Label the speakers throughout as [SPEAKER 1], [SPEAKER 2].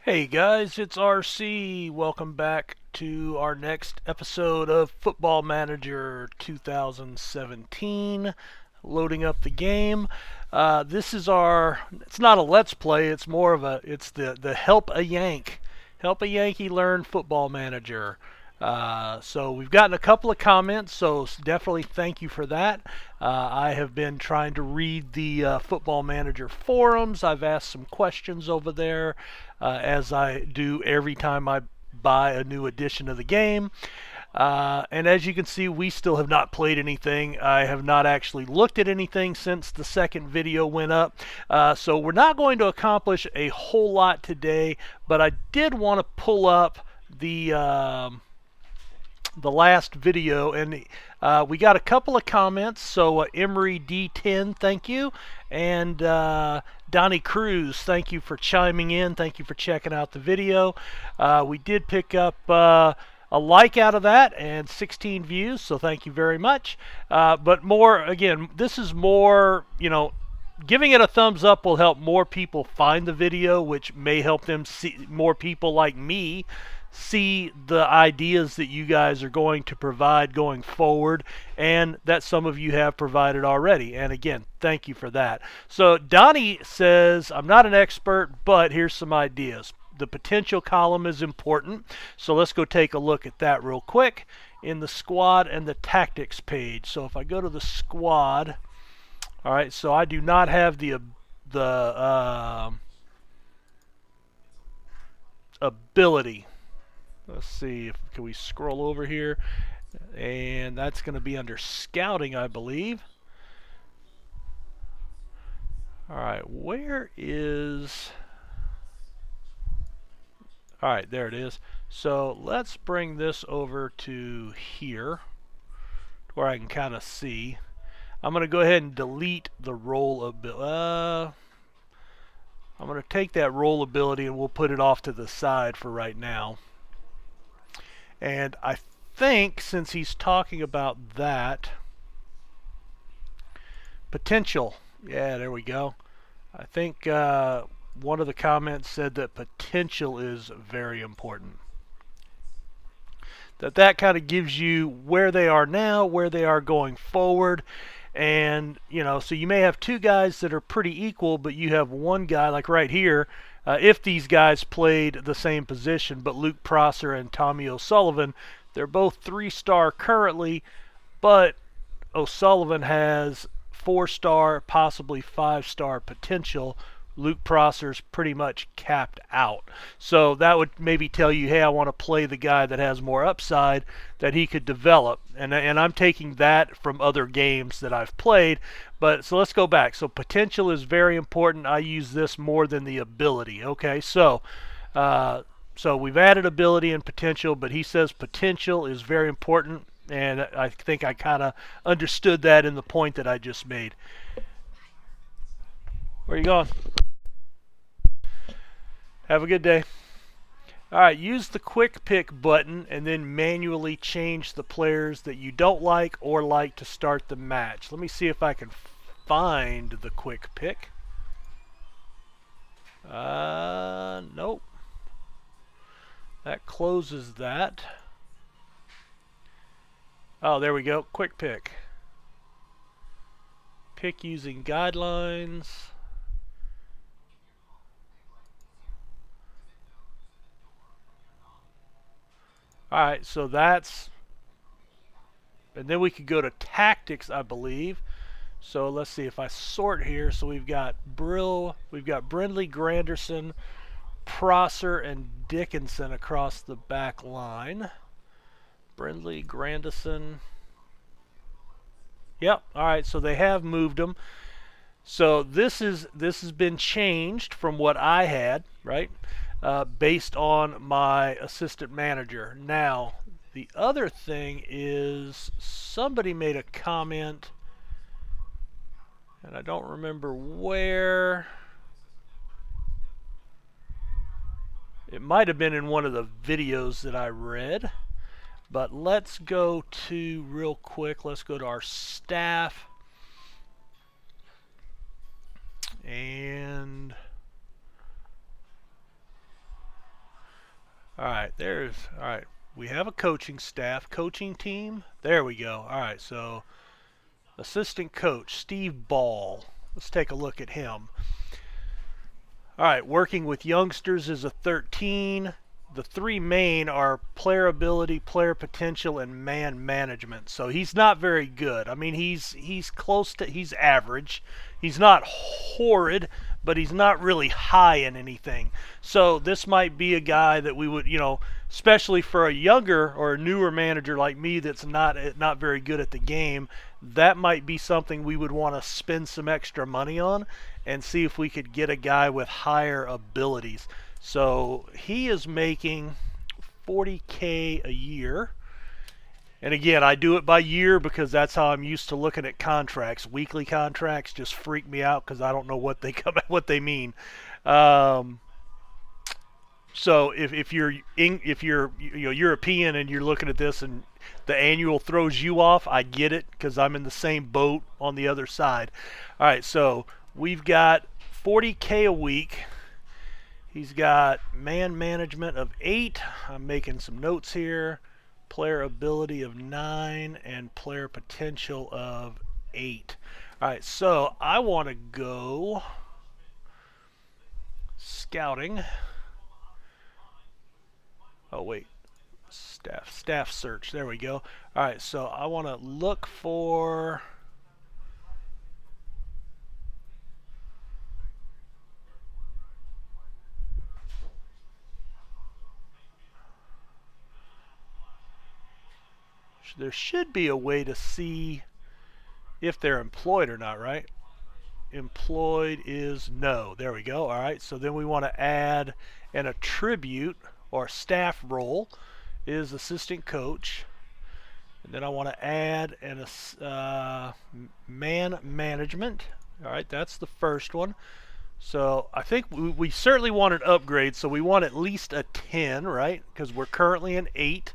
[SPEAKER 1] Hey guys, it's RC. Welcome back to our next episode of Football Manager 2017. Loading up the game. This is it's not a let's play, it's more of it's the Help a Yank. Help a Yankee learn Football Manager. So we've gotten a couple of comments, so definitely thank you for that. I have been trying to read the Football Manager forums. I've asked some questions over there, as I do every time I buy a new edition of the game. And as you can see, we still have not played anything. I have not actually looked at anything since the second video went up. So we're not going to accomplish a whole lot today, but I did want to pull up the last video, and we got a couple of comments. So Emery D10, thank you, and Donnie Cruz, thank you for chiming in. Thank you for checking out the video. We did pick up a like out of that and 16 views, so thank you very much. But more, again, this is more, giving it a thumbs up will help more people find the video, which may help them see more people like me see the ideas that you guys are going to provide going forward, and that some of you have provided already. And again, thank you for that. So Donnie says, I'm not an expert, but here's some ideas. The potential column is important, so let's go take a look at that real quick in the squad and the tactics page. So if I go to the squad, all right, so I do not have the ability. Let's see, can we scroll over here? And that's going to be under scouting, I believe. All right, where is... All right, there it is. So let's bring this over to here, where I can kind of see. I'm going to go ahead and delete the roll ability. I'm going to take that roll ability and we'll put it off to the side for right now. And I think since he's talking about that, potential, yeah, there we go. I think one of the comments said that potential is very important. That kind of gives you where they are now, where they are going forward. And, so you may have two guys that are pretty equal, but you have one guy, like right here, if these guys played the same position, but Luke Prosser and Tommy O'Sullivan, they're both 3-star currently, but O'Sullivan has 4-star, possibly 5-star potential. Luke Prosser's pretty much capped out. So that would maybe tell you, hey, I want to play the guy that has more upside that he could develop. And I'm taking that from other games that I've played. But so let's go back. So potential is very important. I use this more than the ability. Okay, so we've added ability and potential, but he says potential is very important. And I think I kind of understood that in the point that I just made. Where are you going? Have a good day. All right, use the quick pick button and then manually change the players that you don't like or like to start the match. Let me see if I can find the quick pick. Nope. That closes that. Oh, there we go. Quick pick. Pick using guidelines. Alright, so that's... And then we could go to tactics, I believe. So let's see if I sort here. So we've got Brindley, Granderson, Prosser, and Dickinson across the back line. Brindley, Granderson. Yep, alright, so they have moved them. So this has been changed from what I had, right? Based on my assistant manager. Now, the other thing is somebody made a comment, and I don't remember where. It might have been in one of the videos that I read. But let's go to, real quick, let's go to our staff. And All right, all right. We have a coaching staff, coaching team. There we go. All right, so assistant coach, Steve Ball. Let's take a look at him. All right, working with youngsters is a 13. The three main are player ability, player potential, and man management. So he's not very good. I mean, he's close to, he's average. He's not horrid, but he's not really high in anything. So this might be a guy that we would, especially for a younger or a newer manager like me that's not very good at the game, that might be something we would want to spend some extra money on and see if we could get a guy with higher abilities. So he is making $40K a year. And again, I do it by year because that's how I'm used to looking at contracts. Weekly contracts just freak me out because I don't know what they mean. So if you're European and you're looking at this and the annual throws you off, I get it because I'm in the same boat on the other side. All right, so we've got $40K a week. He's got man management of 8. I'm making some notes here. Player ability of 9 and player potential of 8. All right, so I want to go scouting. Oh wait, staff search. There we go. All right, so I want to look for there should be a way to see if they're employed or not, right? Employed is no. There we go. All right, so then we want to add an attribute or staff role is assistant coach. And then I want to add an man management. All right, that's the first one. So I think we certainly want an upgrade, so we want at least a 10, right? Because we're currently an 8.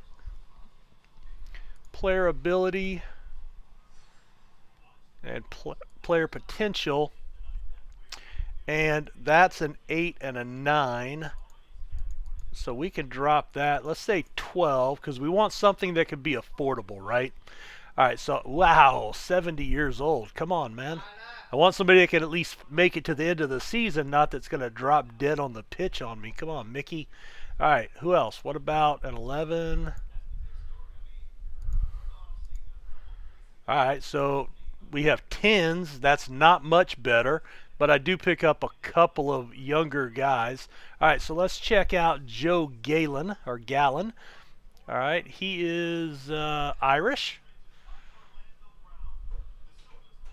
[SPEAKER 1] Player ability and player potential, and that's an 8 and a 9. So we can drop that. Let's say 12 because we want something that could be affordable, right? All right, so wow, 70 years old. Come on, man. I want somebody that can at least make it to the end of the season, not that's going to drop dead on the pitch on me. Come on, Mickey. All right, who else? What about an 11? All right, so we have 10s. That's not much better, but I do pick up a couple of younger guys. All right, so let's check out Joe Gallon, or Gallon. All right, he is Irish.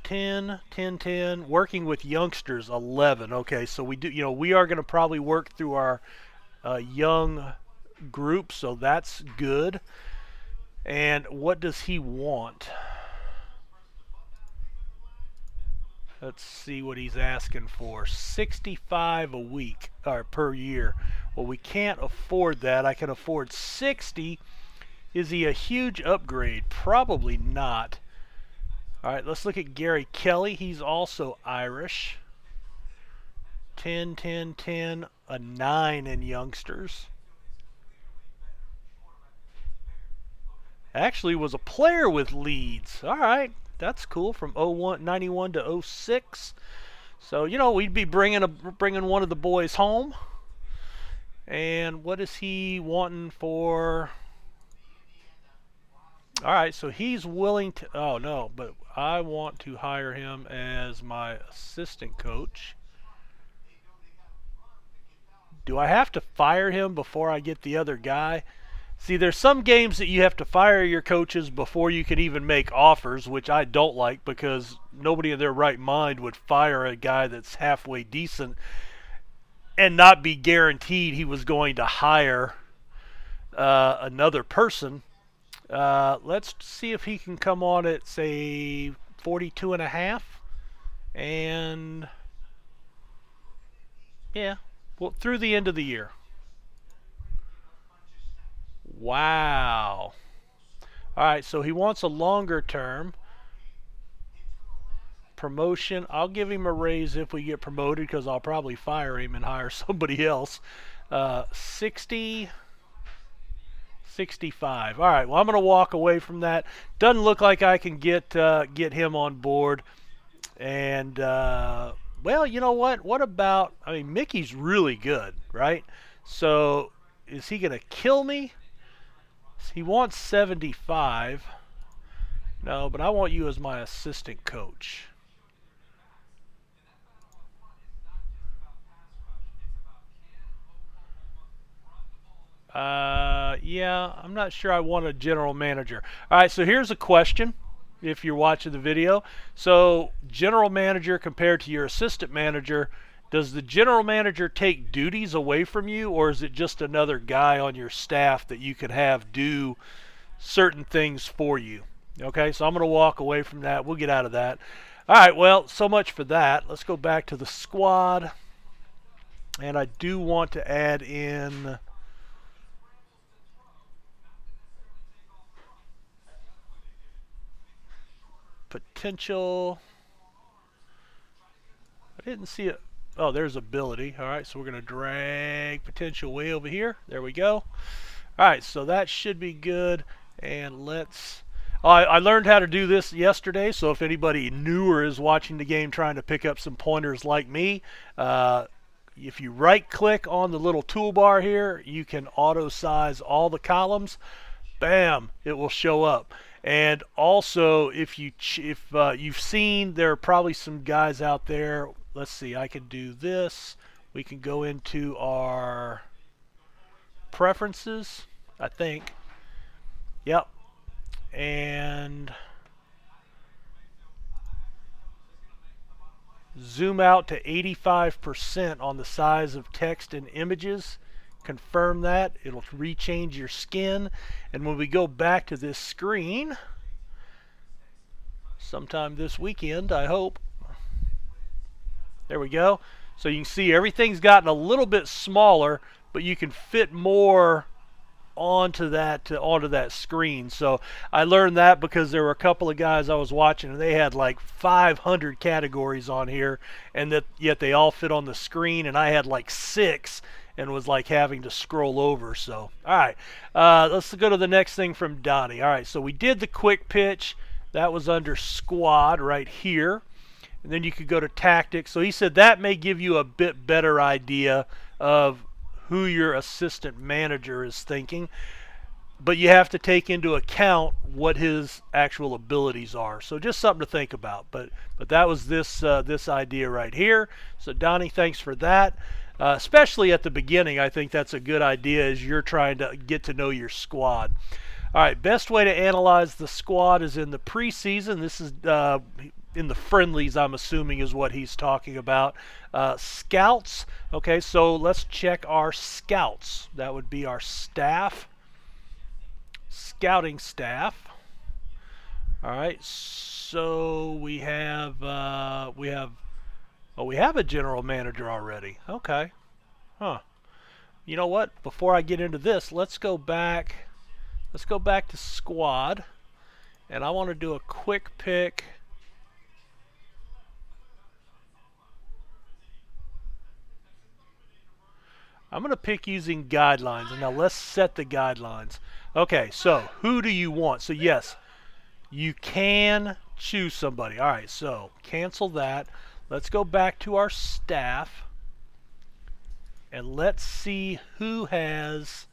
[SPEAKER 1] 10, 10, 10. Working with youngsters, 11. Okay, so we do, we are going to probably work through our young group, so that's good. And what does he want? Let's see what he's asking for. 65 a week or per year. Well, we can't afford that. I can afford 60. Is he a huge upgrade? Probably not. All right, let's look at Gary Kelly. He's also Irish. 10, 10, 10, a 9 in youngsters. Actually was a player with Leeds. All right. That's cool, from 91 to 06. So, we'd be bringing one of the boys home. And what is he wanting for? All right, so he's willing to, oh no, but I want to hire him as my assistant coach. Do I have to fire him before I get the other guy? See, there's some games that you have to fire your coaches before you can even make offers, which I don't like because nobody in their right mind would fire a guy that's halfway decent and not be guaranteed he was going to hire another person. Let's see if he can come on at, say, 42 and a half. And, yeah, well, through the end of the year. Wow. All right, so he wants a longer term. Promotion. I'll give him a raise if we get promoted because I'll probably fire him and hire somebody else. 60. 65. All right. Well, I'm going to walk away from that. Doesn't look like I can get him on board. And well, you know what? What about? I mean, Mickey's really good, right? So is he going to kill me? He wants 75. No, but I want you as my assistant coach. Yeah, I'm not sure I want a general manager. All right, so here's a question if you're watching the video. So, general manager compared to your assistant manager, does the general manager take duties away from you, or is it just another guy on your staff that you can have do certain things for you? Okay, so I'm going to walk away from that. We'll get out of that. All right, well, so much for that. Let's go back to the squad. And I do want to add in potential. I didn't see it. Oh, there's ability. All right, so we're going to drag potential way over here. There we go. All right, so that should be good. And let's... I learned how to do this yesterday, so if anybody newer is watching the game trying to pick up some pointers like me, if you right-click on the little toolbar here, you can auto-size all the columns. Bam, it will show up. And also, if you've seen, there are probably some guys out there. Let's see, I can do this. We can go into our preferences, I think. Yep. And zoom out to 85% on the size of text and images. Confirm that. It'll rechange your skin. And when we go back to this screen, sometime this weekend, I hope. There we go. So you can see everything's gotten a little bit smaller, but you can fit more onto that screen. So I learned that because there were a couple of guys I was watching and they had like 500 categories on here, and that yet they all fit on the screen, and I had like 6 and was like having to scroll over. So all right, let's go to the next thing from Donnie. All right, so we did the quick pitch. That was under squad right here, and then you could go to tactics. So he said that may give you a bit better idea of who your assistant manager is thinking, but you have to take into account what his actual abilities are. So just something to think about. But that was this idea right here. So Donnie, thanks for that. Especially at the beginning, I think that's a good idea as you're trying to get to know your squad. All right, best way to analyze the squad is in the preseason. This is in the friendlies, I'm assuming, is what he's talking about. Scouts. Okay, so let's check our scouts. That would be our staff. Scouting staff. All right, so we have a general manager already. Okay. Huh. You know what? Before I get into this, let's go back. Let's go back to squad, and I want to do a quick pick. I'm going to pick using guidelines, and now let's set the guidelines. Okay, so who do you want? So yes, you can choose somebody. All right, so cancel that. Let's go back to our staff, and let's see who has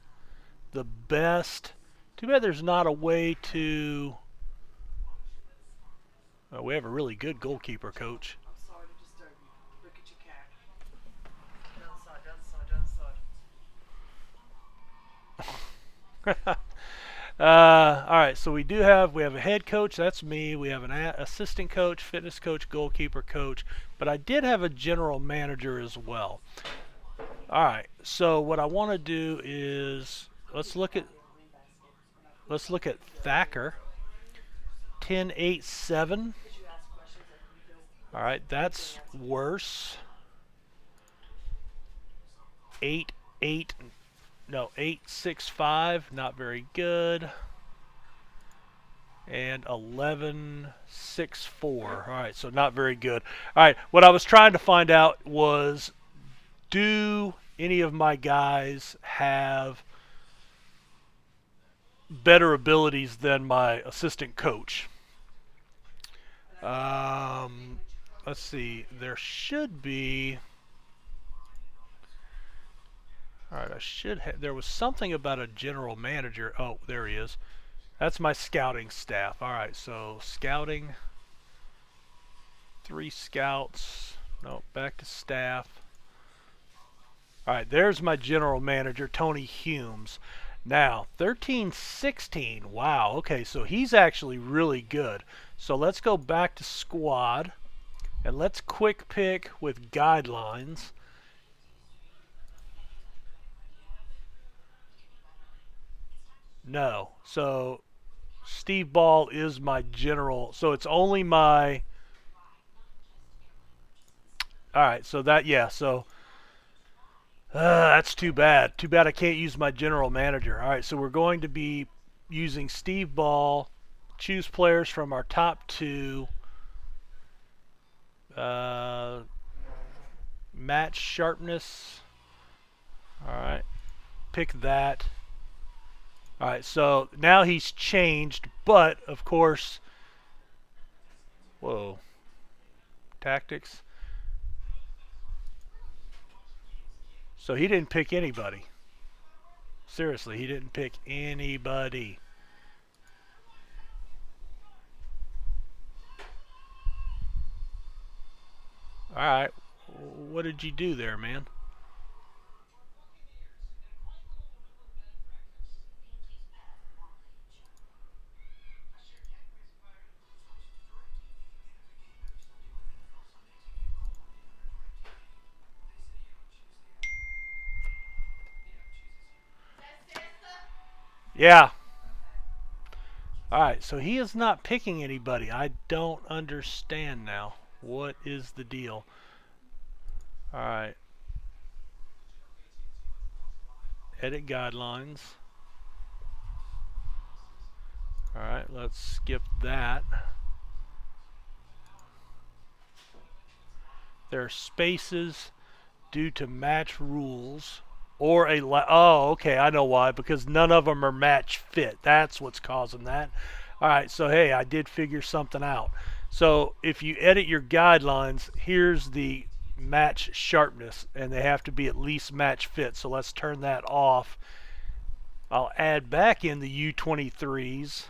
[SPEAKER 1] the best. Too bad there's not a way to... Oh, we have a really good goalkeeper coach.
[SPEAKER 2] I'm sorry to disturb you. Look at your cat.
[SPEAKER 1] All right, so we have a head coach, that's me. We have an assistant coach, fitness coach, goalkeeper coach, but I did have a general manager as well. All right, so what I want to do is let's look at Thacker. 10-8-7. All right, that's worse. 8-6-5, not very good. And 11-6-4. All right, so not very good. All right, what I was trying to find out was, do any of my guys have better abilities than my assistant coach. Let's see. There should be. All right, I should have. There was something about a general manager. Oh, there he is. That's my scouting staff. All right, so scouting. 3 scouts. No, back to staff. All right, there's my general manager, Tony Humes. Now, 13-16. Wow, okay, so he's actually really good. So let's go back to squad, and let's quick pick with guidelines. No, so Steve Ball is my general, so it's only my... All right, so that, yeah, so... that's too bad. Too bad I can't use my general manager. All right, so we're going to be using Steve Ball. Choose players from our top 2. Match sharpness. All right, pick that. All right, so now he's changed, but of course, whoa, tactics. So he didn't pick anybody. Seriously, he didn't pick anybody. All right, what did you do there, man? Yeah. All right, so he is not picking anybody. I don't understand now. What is the deal? All right. Edit guidelines. All right, let's skip that. There are spaces due to match rules or a oh, okay, I know why, because none of them are match fit. That's what's causing that. All right, so hey, I did figure something out. So if you edit your guidelines, here's the match sharpness, and they have to be at least match fit. So let's turn that off. I'll add back in the U23s.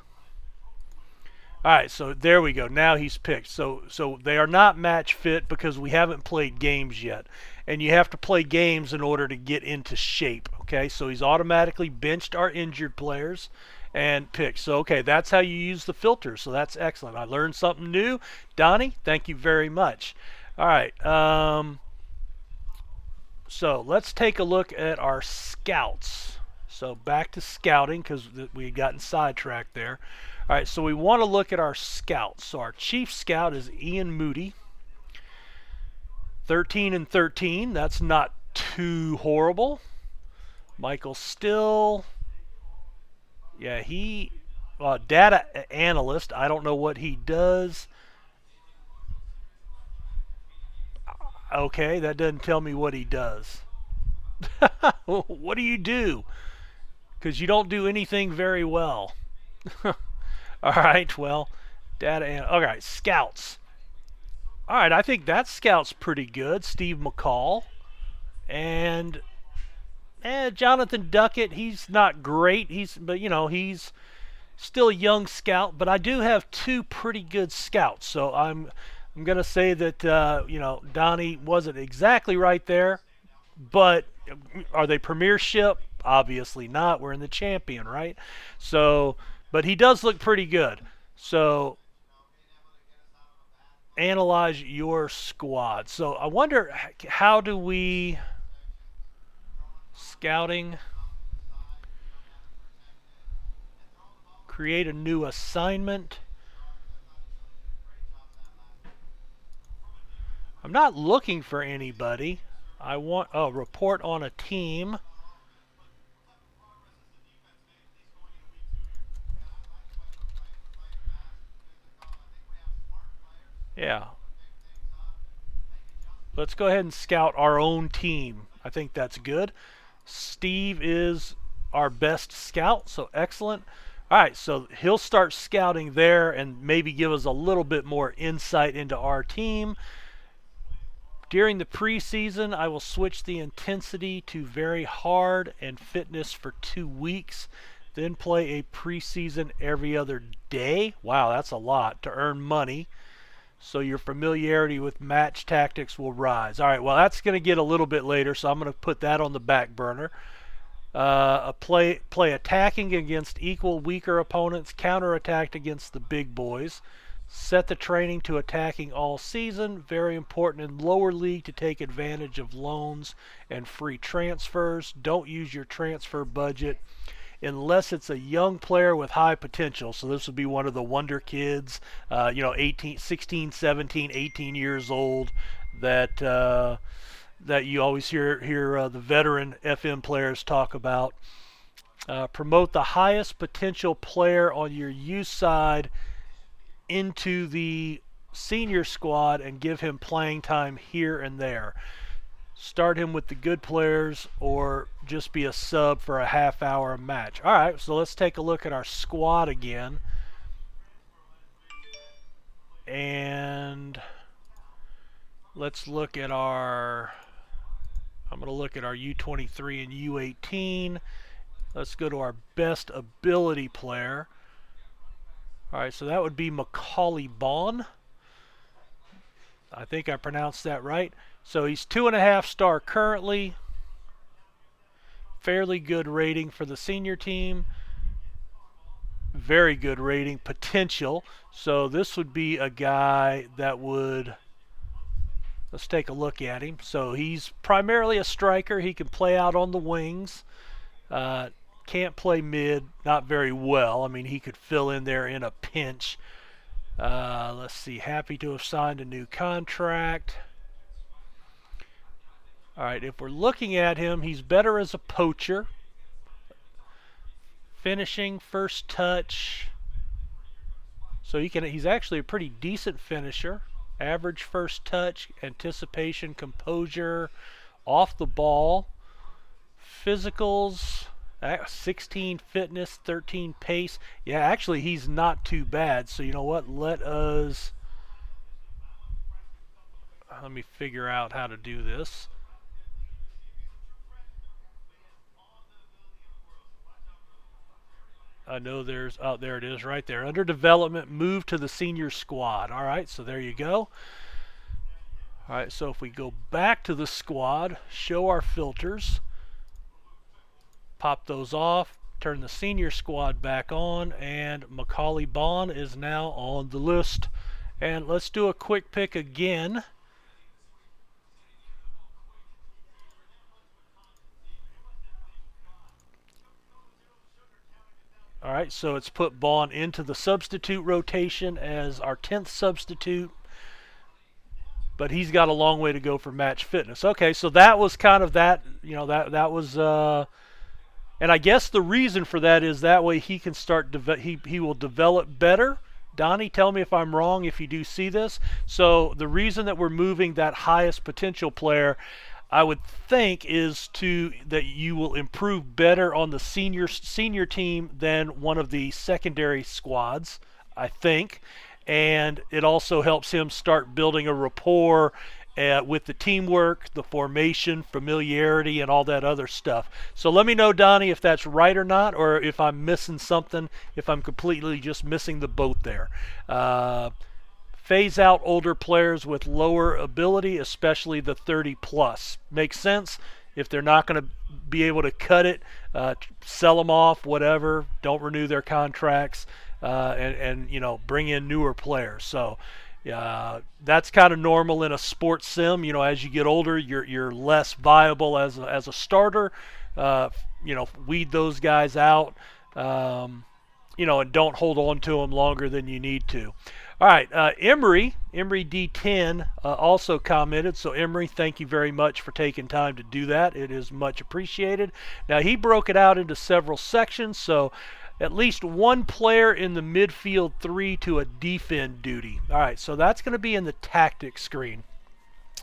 [SPEAKER 1] All right, so there we go. Now he's picked. So they are not match fit because we haven't played games yet. And you have to play games in order to get into shape. Okay, so he's automatically benched our injured players and picked. So, okay, that's how you use the filter. So that's excellent. I learned something new. Donnie, thank you very much. All right, so let's take a look at our scouts. So back to scouting because we had gotten sidetracked there. All right, so we want to look at our scouts. So our chief scout is Ian Moody. 13-13. That's not too horrible. Michael Still. Yeah, he data analyst. I don't know what he does. Okay, that doesn't tell me what he does. What do you do? Because you don't do anything very well. All right, well, all right, scouts. All right, I think that scout's pretty good. Steve McCall. And Jonathan Duckett, he's not great. But he's still a young scout. But I do have 2 pretty good scouts. So I'm going to say that, Donnie wasn't exactly right there. But are they premiership? Obviously not. We're in the champion, right? So, but he does look pretty good. So, analyze your squad. So, I wonder, how do we... Scouting. Create a new assignment. I'm not looking for anybody. I want report on a team. Yeah. Let's go ahead and scout our own team. I think that's good. Steve is our best scout, so excellent. All right, so he'll start scouting there and maybe give us a little bit more insight into our team. During the preseason, I will switch the intensity to very hard and fitness for 2 weeks, then play a preseason every other day. Wow, that's a lot to earn money. So your familiarity with match tactics will rise. All right, well, that's going to get a little bit later, so I'm going to put that on the back burner. Play attacking against equal weaker opponents, counterattack against the big boys. Set the training to attacking all season. Very important in lower league to take advantage of loans and free transfers. Don't use your transfer budget unless it's a young player with high potential. So this would be one of the wonder kids, 18, 16, 17, 18 years old that that you always hear the veteran FM players talk about. Promote the highest potential player on your youth side into the senior squad and give him playing time here and there. Start him with the good players or just be a sub for a half hour a match. All right, so let's take a look at our squad again. And let's look at our, I'm going to look at our U23 and U18. Let's go to our best ability player. All right, so that would be Macaulay Bond. I think I pronounced that right. So he's 2.5 star currently. Fairly good rating for the senior team. Very good rating potential. So this would be a guy that would, let's take a look at him. So he's primarily a striker. He can play out on the wings. Can't play mid, not very well. I mean, he could fill in there in a pinch. Let's see, happy to have signed a new contract. All right, if we're looking at him, he's better as a poacher. Finishing, first touch. So he's actually a pretty decent finisher. Average first touch, anticipation, composure, off the ball. Physicals, 16 fitness, 13 pace. Yeah, actually he's not too bad. So you know what? Let me figure out how to do this. I know there it is right there. Under development, move to the senior squad. All right, so there you go. All right, so if we go back to the squad, show our filters, pop those off, turn the senior squad back on, and Macaulay Bond is now on the list. And let's do a quick pick again. All right, so it's put Bond into the substitute rotation as our 10th substitute, but he's got a long way to go for match fitness. Okay, so that was kind of that, that was, and I guess the reason for that is that way he can start, he will develop better. Donnie, tell me if I'm wrong if you do see this. So the reason that we're moving that highest potential player, I would think, is that you will improve better on the senior team than one of the secondary squads, I think. And it also helps him start building a rapport with the teamwork, the formation, familiarity, and all that other stuff. So let me know, Donnie, if that's right or not, or if I'm missing something, if I'm completely just missing the boat there. Phase out older players with lower ability, especially the 30 plus. Makes sense. If they're not going to be able to cut it, sell them off, whatever. Don't renew their contracts, and bring in newer players. So that's kind of normal in a sports sim. As you get older, you're less viable as a starter. Weed those guys out. And don't hold on to them longer than you need to. All right, Emery D10 also commented. So Emery, thank you very much for taking time to do that. It is much appreciated. Now he broke it out into several sections. So at least one player in the midfield three to a defend duty. All right, so that's going to be in the tactics screen.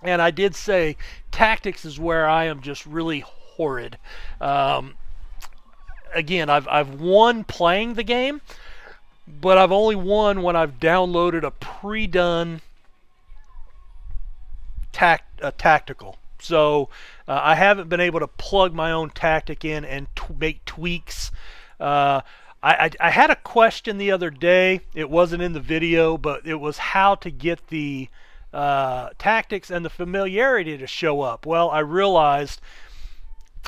[SPEAKER 1] And I did say tactics is where I am just really horrid. again, I've won playing the game, but I've only won when I've downloaded a pre-done tactical. So I haven't been able to plug my own tactic in and make tweaks. I had a question the other day. It wasn't in the video, but it was how to get the tactics and the familiarity to show up. Well, I realized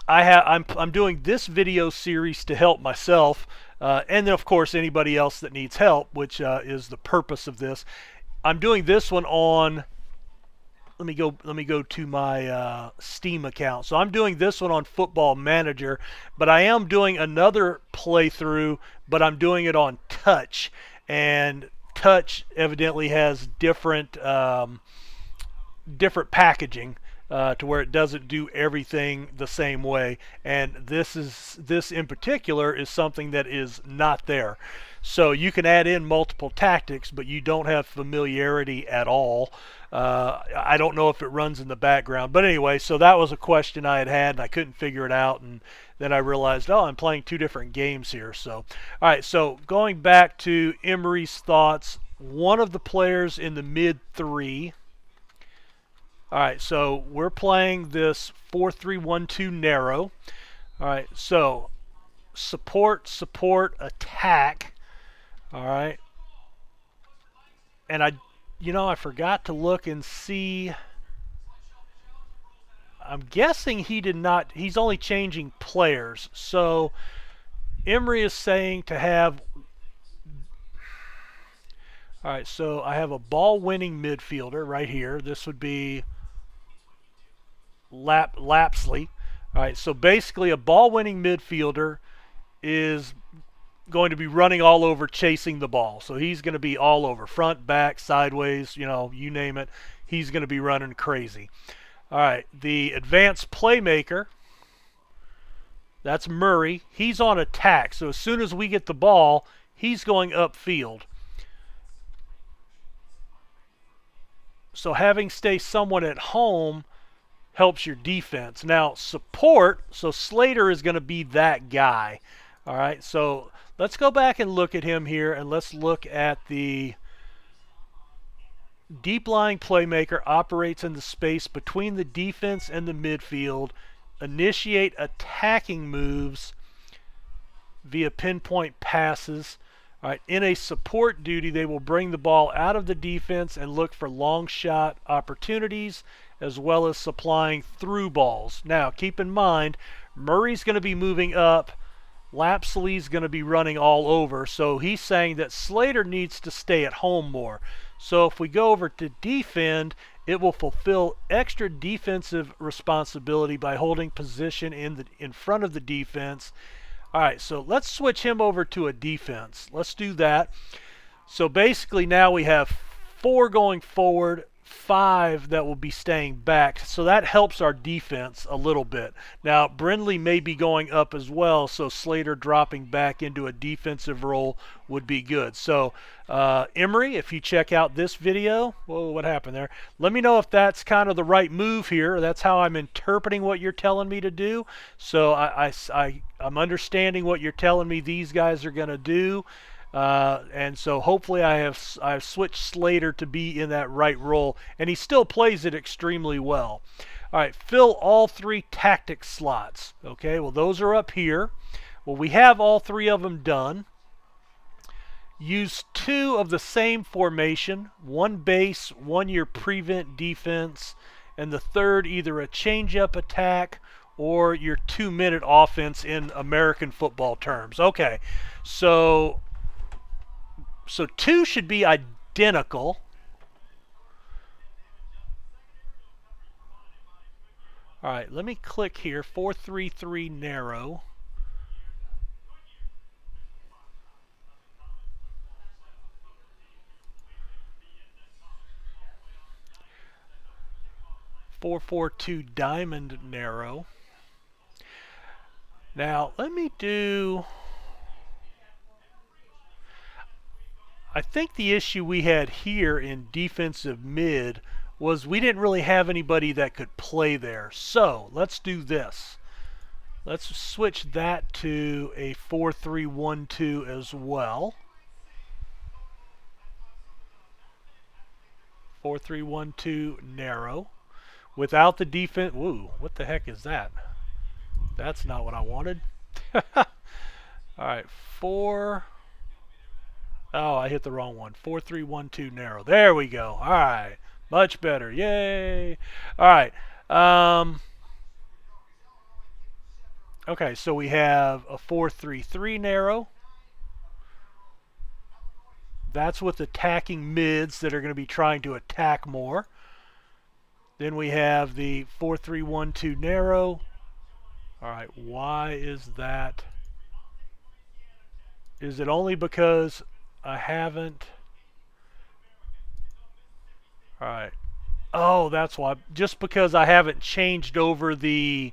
[SPEAKER 1] I'm doing this video series to help myself, and then of course anybody else that needs help, which is the purpose of this. I'm doing this one on. Let me go to my Steam account. So I'm doing this one on Football Manager, but I am doing another playthrough, but I'm doing it on Touch, and Touch evidently has different different packaging to where it doesn't do everything the same way. And this in particular is something that is not there. So you can add in multiple tactics, but you don't have familiarity at all. I don't know if it runs in the background, but anyway, so that was a question I had and I couldn't figure it out, and then I realized, oh, I'm playing two different games here. So, all right, so going back to Emery's thoughts, one of the players in the mid three. All right, so we're playing this 4-3-1-2 narrow. All right, so support, attack. All right, and I forgot to look and see. I'm guessing he did not. He's only changing players. So Emery is saying to have. All right, so I have a ball-winning midfielder right here. This would be Lapsley. All right, so basically a ball-winning midfielder is going to be running all over chasing the ball. So he's going to be all over, front, back, sideways, you name it. He's going to be running crazy. All right, the advanced playmaker, that's Murray. He's on attack. So as soon as we get the ball, he's going upfield. So having stay someone at home helps your defense. Now support, so Slater is going to be that guy. All right, so let's go back and look at him here, and let's look at the deep lying playmaker. Operates in the space between the defense and the midfield. Initiate attacking moves via pinpoint passes. All right, in a support duty, they will bring the ball out of the defense and look for long shot opportunities, as well as supplying through balls. Now, keep in mind, Murray's going to be moving up. Lapsley's going to be running all over, so he's saying that Slater needs to stay at home more. So if we go over to defend, it will fulfill extra defensive responsibility by holding position in front of the defense. All right, so let's switch him over to a defense. Let's do that. So basically now we have 4 going forward, 5 that will be staying back. So that helps our defense a little bit. Now, Brindley may be going up as well, so Slater dropping back into a defensive role would be good. So, Emery, if you check out this video, whoa, what happened there? Let me know if that's kind of the right move here. That's how I'm interpreting what you're telling me to do. So I'm understanding what you're telling me these guys are going to do. And so hopefully I've switched Slater to be in that right role, and he still plays it extremely well. All right, fill all 3 tactic slots. Okay, well, those are up here. Well, we have all 3 of them done. Use 2 of the same formation, 1 base, 1 your prevent defense, and the third either a change-up attack or your 2-minute offense in American football terms. Okay, so 2 should be identical. All right, let me click here, 4-3-3 narrow. (4-4-2) diamond narrow. Now let me do. I think the issue we had here in defensive mid was we didn't really have anybody that could play there. So let's do this. let's switch that to a 4-3-1-2 as well. 4-3-1-2 narrow. Without the defense. Woo, what the heck is that? That's not what I wanted. Alright, 4. Oh, I hit the wrong one. 4-3-1-2 narrow. There we go. Alright, much better. Yay. Alright. Okay, so we have a 4-3-3 narrow. That's with attacking mids that are going to be trying to attack more. Then we have the 4-3-1-2 narrow. Alright, why is that? Is it only because I haven't? Alright. Oh, that's why. Just because I haven't changed over the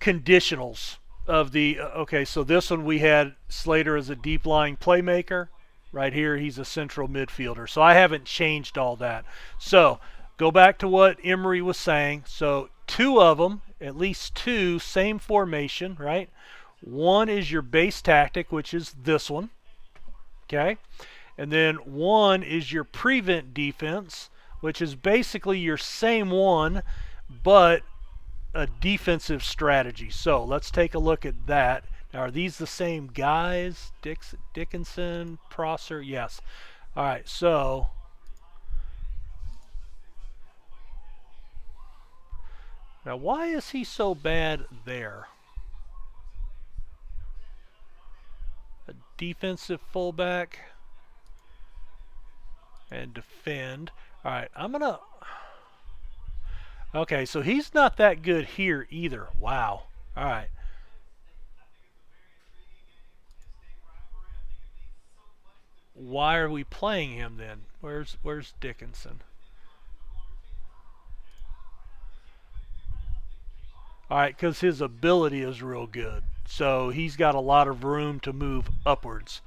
[SPEAKER 1] conditionals of the... Okay, so this one we had Slater as a deep lying playmaker. Right here, he's a central midfielder. So I haven't changed all that. So, go back to what Emery was saying. So, 2 of them, at least 2, same formation, right? One is your base tactic, which is this one. Okay? And then 1 is your prevent defense, which is basically your same one, but a defensive strategy. So, let's take a look at that. Now, are these the same guys? Dickinson, Prosser? Yes. All right, so now why is he so bad there? A defensive fullback and defend. All right, I'm going to... Okay, so he's not that good here either. Wow. All right. Why are we playing him then? Where's Dickinson? Alright, because his ability is real good. So he's got a lot of room to move upwards.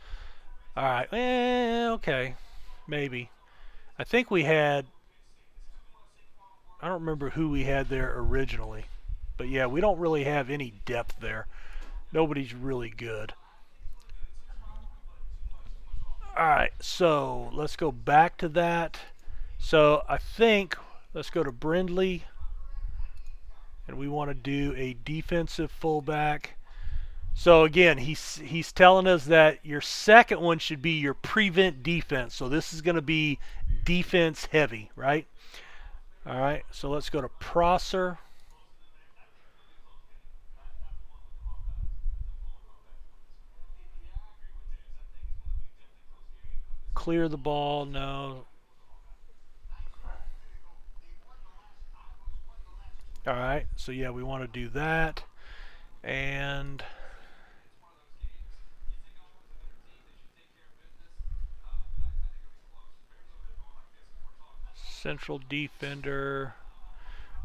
[SPEAKER 1] Alright, okay. Maybe. I think we had... I don't remember who we had there originally. But yeah, we don't really have any depth there. Nobody's really good. Alright, so let's go back to that. So I think, let's go to Brindley. And we want to do a defensive fullback. So again, he's telling us that your second one should be your prevent defense. So this is going to be defense heavy, right? Alright, so let's go to Prosser. Clear the ball, no. Alright, so yeah, we want to do that. And central defender.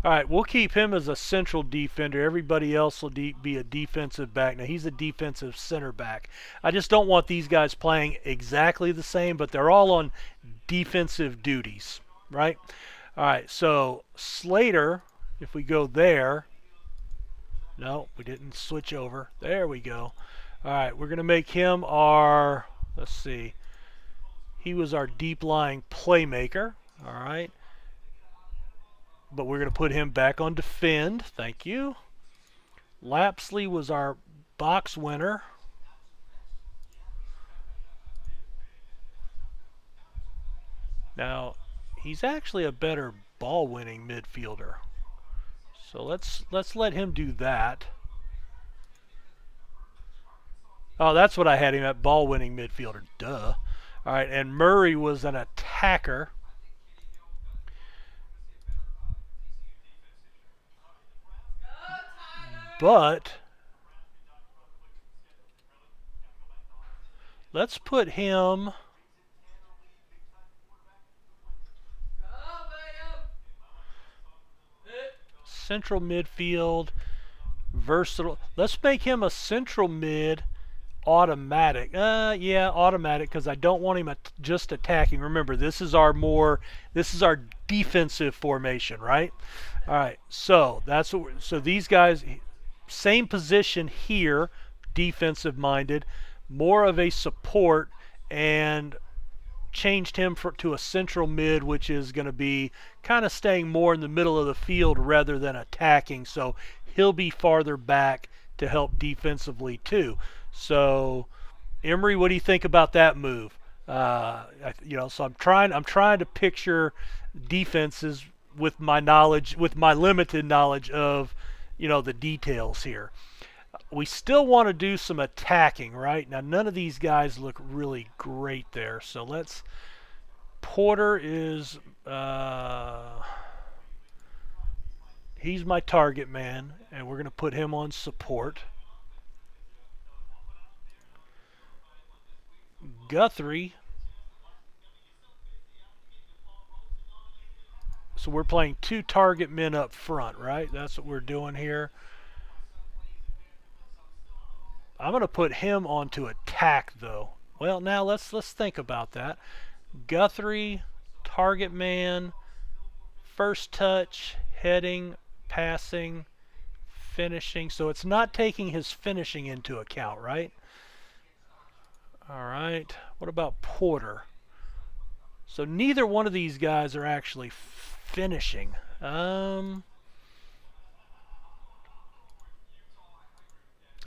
[SPEAKER 1] Alright, we'll keep him as a central defender. Everybody else will be a defensive back. Now, he's a defensive center back. I just don't want these guys playing exactly the same, but they're all on defensive duties, right? Alright, so Slater, if we go there. No, we didn't switch over. There we go. Alright, we're going to make him our, let's see. He was our deep lying playmaker. Alright. But we're going to put him back on defend. Thank you. Lapsley was our box winner. Now, he's actually a better ball winning midfielder. So let's let him do that. Oh, that's what I had him at, ball winning midfielder. Duh. Alright, and Murray was an attacker. But let's put him central midfield, versatile. Let's make him a central mid automatic. Yeah, automatic, because I don't want him just attacking. Remember, this is our defensive formation, right? All right, so that's what. So these guys, same position here, defensive minded, more of a support, and changed him to a central mid, which is going to be kind of staying more in the middle of the field rather than attacking. So he'll be farther back to help defensively too. So Emery, what do you think about that move? So I'm trying to picture defenses with my knowledge, with my limited knowledge of, the details here. We still want to do some attacking, right? Now, none of these guys look really great there. So let's. Porter is. He's my target man, and we're going to put him on support. Guthrie. So we're playing two target men up front, right? That's what we're doing here. I'm going to put him onto attack, though. Well, now let's think about that. Guthrie, target man, first touch, heading, passing, finishing. So it's not taking his finishing into account, right? All right. What about Porter? So neither one of these guys are actually finishing.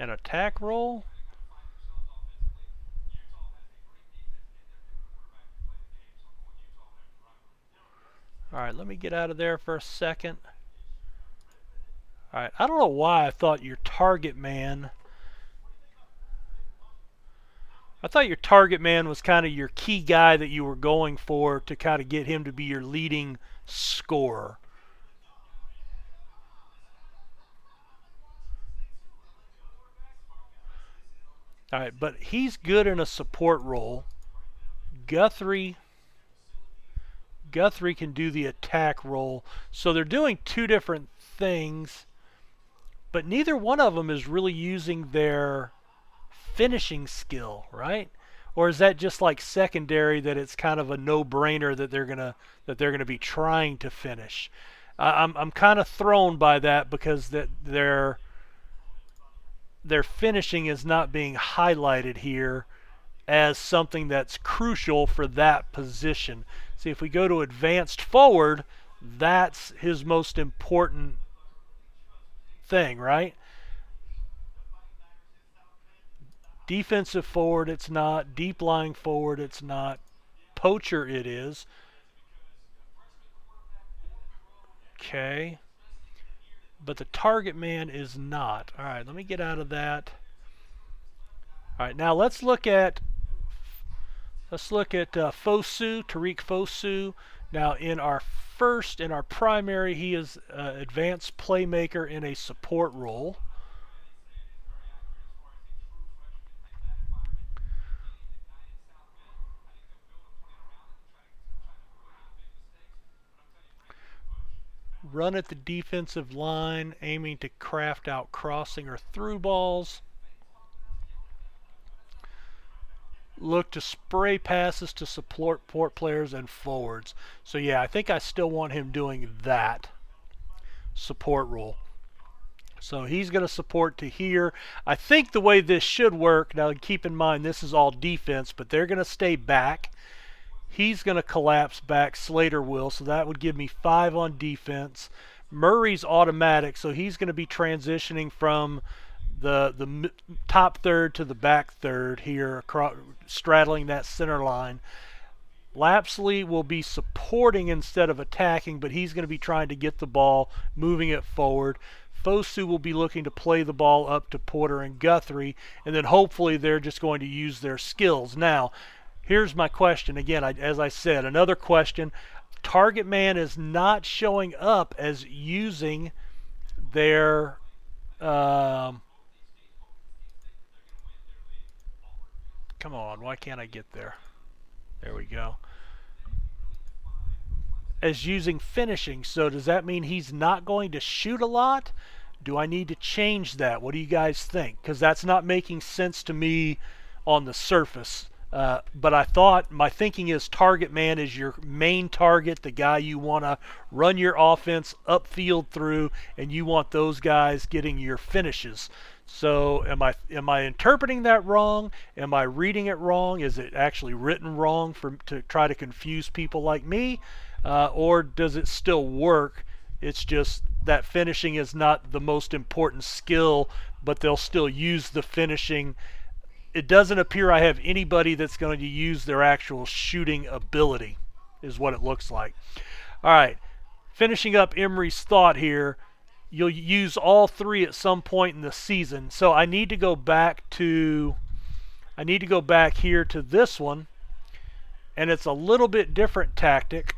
[SPEAKER 1] An attack roll? All right, let me get out of there for a second. All right, I don't know why I thought your target man was kind of your key guy that you were going for to kind of get him to be your leading scorer. All right, but he's good in a support role. Guthrie can do the attack role. So they're doing two different things, but neither one of them is really using their finishing skill, right? Or is that just like secondary, that it's kind of a no-brainer that they're gonna be trying to finish? I'm kind of thrown by that, because that their finishing is not being highlighted here as something that's crucial for that position. See, if we go to advanced forward, that's his most important thing, right? Defensive forward, it's not. Deep lying forward, it's not. Poacher, it is. Okay. But the target man is not. All right, let me get out of that. All right, now let's look at Fosu, Tariq Fosu. Now in our primary, he is advanced playmaker in a support role. Run at the defensive line, aiming to craft out crossing or through balls. Look to spray passes to support players and forwards. So yeah, I think I still want him doing that support role. So he's going to support to here. I think the way this should work, now keep in mind this is all defense, but they're going to stay back. He's going to collapse back, Slater will, so that would give me 5 on defense. Murray's automatic, so he's going to be transitioning from the top third to the back third here, straddling that center line. Lapsley will be supporting instead of attacking, but he's going to be trying to get the ball, moving it forward. Fosu will be looking to play the ball up to Porter and Guthrie, and then hopefully they're just going to use their skills. Now, here's my question. Again, as I said, another question. Target man is not showing up as using their come on, why can't I get there? There we go. As using finishing. So does that mean he's not going to shoot a lot? Do I need to change that? What do you guys think? Because that's not making sense to me on the surface. But I thought my thinking is target man is your main target, the guy you want to run your offense upfield through, and you want those guys getting your finishes. So am I interpreting that wrong? Am I reading it wrong? Is it actually written wrong to try to confuse people like me, or does it still work? It's just that finishing is not the most important skill, but they'll still use the finishing. It doesn't appear I have anybody that's going to use their actual shooting ability, is what it looks like. All right, finishing up Emery's thought here. You'll use all three at some point in the season. So I need to go back here to this one, and it's a little bit different tactic.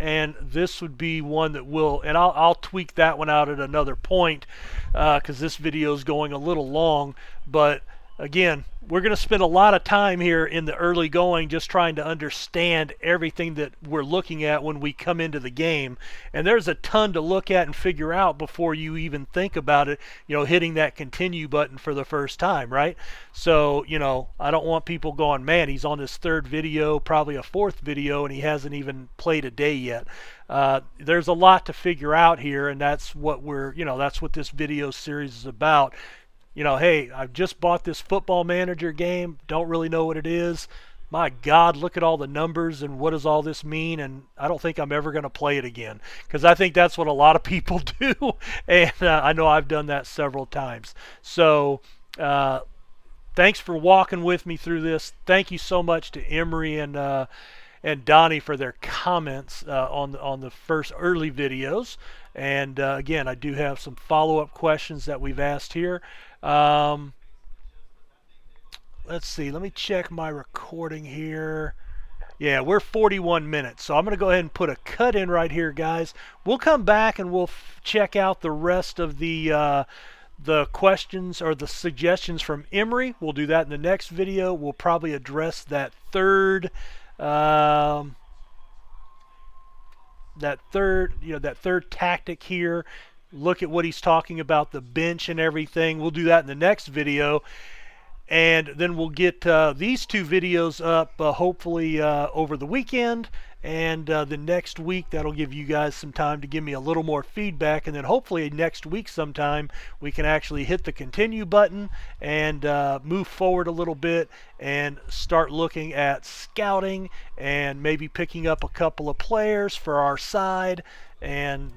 [SPEAKER 1] And this would be one that will, and I'll tweak that one out at another point because this video is going a little long. But again, we're going to spend a lot of time here in the early going just trying to understand everything that we're looking at when we come into the game. And there's a ton to look at and figure out before you even think about it, hitting that continue button for the first time, right? So, I don't want people going, man, he's on his third video, probably a fourth video, and he hasn't even played a day yet. There's a lot to figure out here, and that's what that's what this video series is about. Hey, I've just bought this Football Manager game, don't really know what it is. My God, look at all the numbers and what does all this mean, and I don't think I'm ever going to play it again, because I think that's what a lot of people do, and I know I've done that several times. So thanks for walking with me through this. Thank you so much to Emery and Donnie for their comments on the first early videos. And again, I do have some follow-up questions that we've asked here. Let's see. Let me check my recording here. Yeah, we're 41 minutes, so I'm going to go ahead and put a cut in right here, guys. We'll come back and we'll check out the rest of the questions or the suggestions from Emery. We'll do that in the next video. We'll probably address that third tactic here. Look at what he's talking about, the bench and everything. We'll do that in the next video. And then we'll get these two videos up hopefully over the weekend. And the next week, that'll give you guys some time to give me a little more feedback. And then hopefully next week sometime, we can actually hit the continue button and move forward a little bit and start looking at scouting and maybe picking up a couple of players for our side, and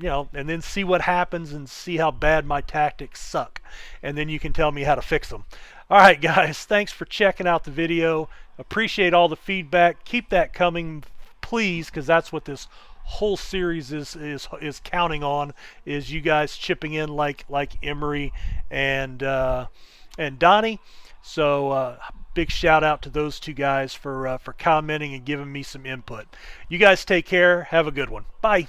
[SPEAKER 1] and then see what happens and see how bad my tactics suck. And then you can tell me how to fix them. All right, guys, thanks for checking out the video. Appreciate all the feedback. Keep that coming, please, because that's what this whole series is counting on, is you guys chipping in like Emery and Donnie. So big shout out to those two guys for commenting and giving me some input. You guys take care. Have a good one. Bye.